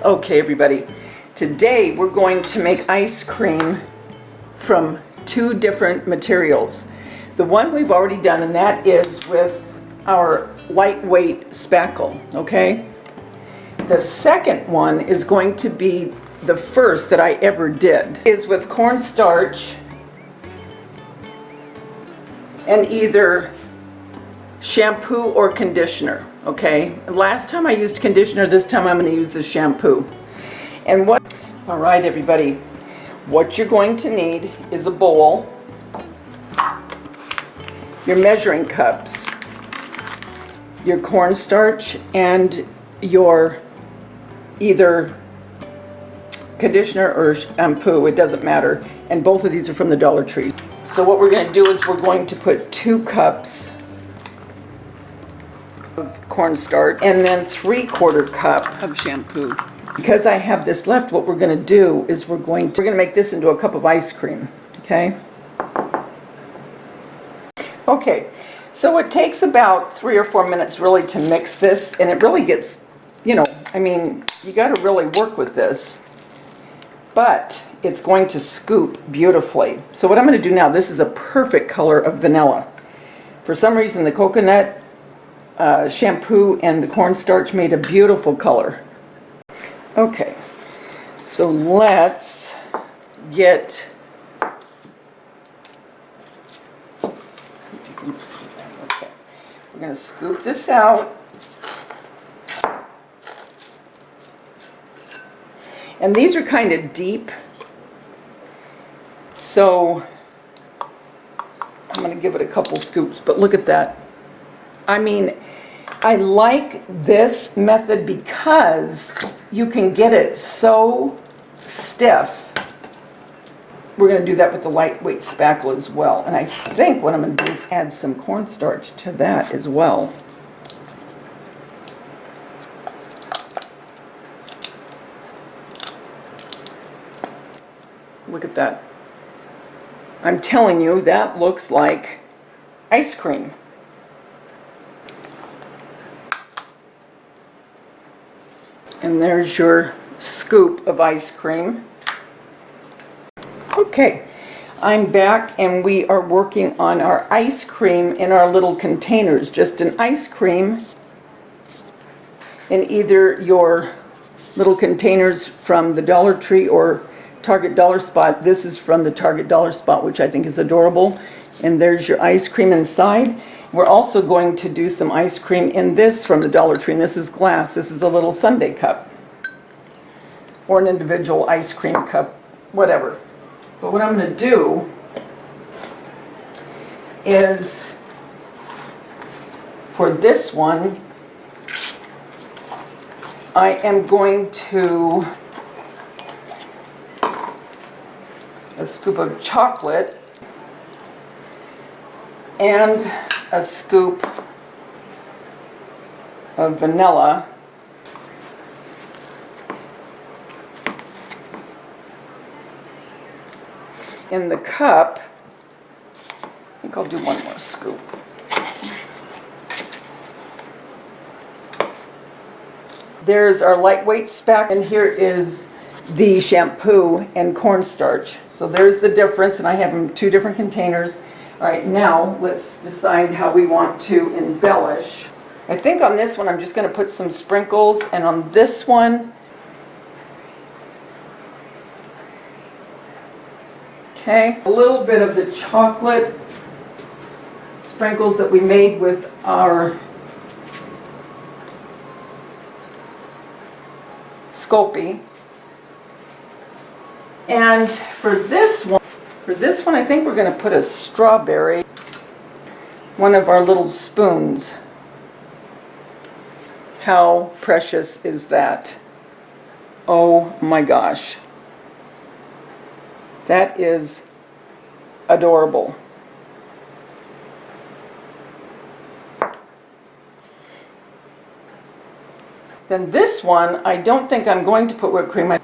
Okay, everybody, today we're going to make ice cream from two different materials. The one we've already done, and that is with our lightweight spackle, okay? The second one is going to be the first that I ever did. Is with cornstarch and either shampoo or conditioner, okay? Last time I used conditioner, this time I'm going to use the shampoo. And all right, everybody, what you're going to need is a bowl, your measuring cups, your cornstarch, and your either conditioner or shampoo, it doesn't matter. And both of these are from the Dollar Tree. So what we're going to do is we're going to put 2 cups of cornstarch and then 3/4 cup of shampoo. Because I have this left, what we're going to do is we're going to make this into a cup of ice cream, okay? Okay, so it takes about 3 or 4 minutes really to mix this, and it really gets, you got to really work with this, but it's going to scoop beautifully. So what I'm going to do now, this is a perfect color of vanilla. For some reason, the coconut shampoo and the cornstarch made a beautiful color. Okay, so let's get, see if you can see that. Okay, we're going to scoop this out. And these are kind of deep, so I'm going to give it a couple scoops, but look at that. I mean, I like this method because you can get it so stiff. We're going to do that with the lightweight spackle as well. And I think what I'm going to do is add some cornstarch to that as well. Look at that. I'm telling you, that looks like ice cream. And there's your scoop of ice cream. Okay, I'm back and we are working on our ice cream in our little containers. Just an ice cream in either your little containers from the Dollar Tree or Target Dollar Spot. This is from the Target Dollar Spot, which I think is adorable. And there's your ice cream inside. We're also going to do some ice cream in this from the Dollar Tree, and this is glass. This is a little sundae cup or an individual ice cream cup, whatever. But what I'm going to do is, for this one, I am going to a scoop of chocolate and a scoop of vanilla. In the cup, I think I'll do one more scoop. There's our lightweight spackle, and here is the shampoo and cornstarch. So there's the difference, and I have them in 2 different containers. All right, now let's decide how we want to embellish. I think on this one I'm just going to put some sprinkles, and on this one, okay, a little bit of the chocolate sprinkles that we made with our Sculpey. And for this one, I think we're going to put a strawberry, one of our little spoons. How precious is that? Oh my gosh. That is adorable. Then this one, I don't think I'm going to put whipped cream. I'm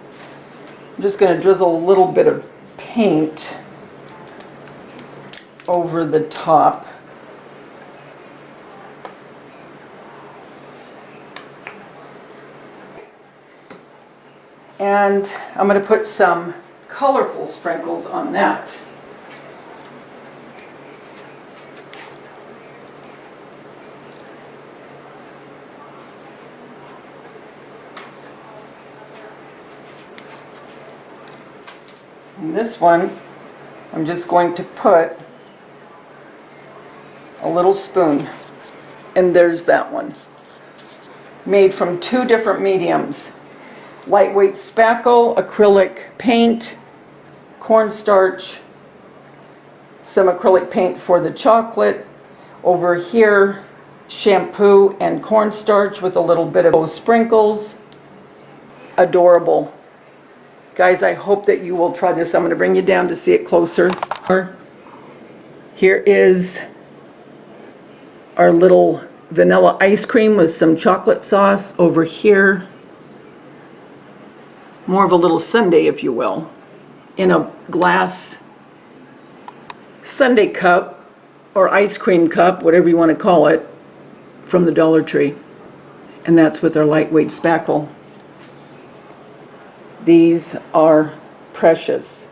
just going to drizzle a little bit of paint over the top. And I'm going to put some colorful sprinkles on that. And this one, I'm just going to put a little spoon. And there's that one. Made from 2 different mediums. Lightweight spackle, acrylic paint, cornstarch, some acrylic paint for the chocolate. Over here, shampoo and cornstarch with a little bit of those sprinkles. Adorable. Guys, I hope that you will try this. I'm going to bring you down to see it closer. Here is our little vanilla ice cream with some chocolate sauce. Over here, more of a little sundae, if you will, in a glass sundae cup or ice cream cup, whatever you want to call it, from the Dollar Tree. And that's with our lightweight spackle. These are precious.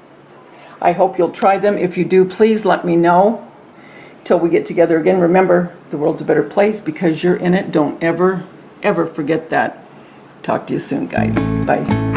I hope you'll try them. If you do, please let me know. Till we get together again, remember, the world's a better place because you're in it. Don't ever, ever forget that. Talk to you soon, guys. Bye.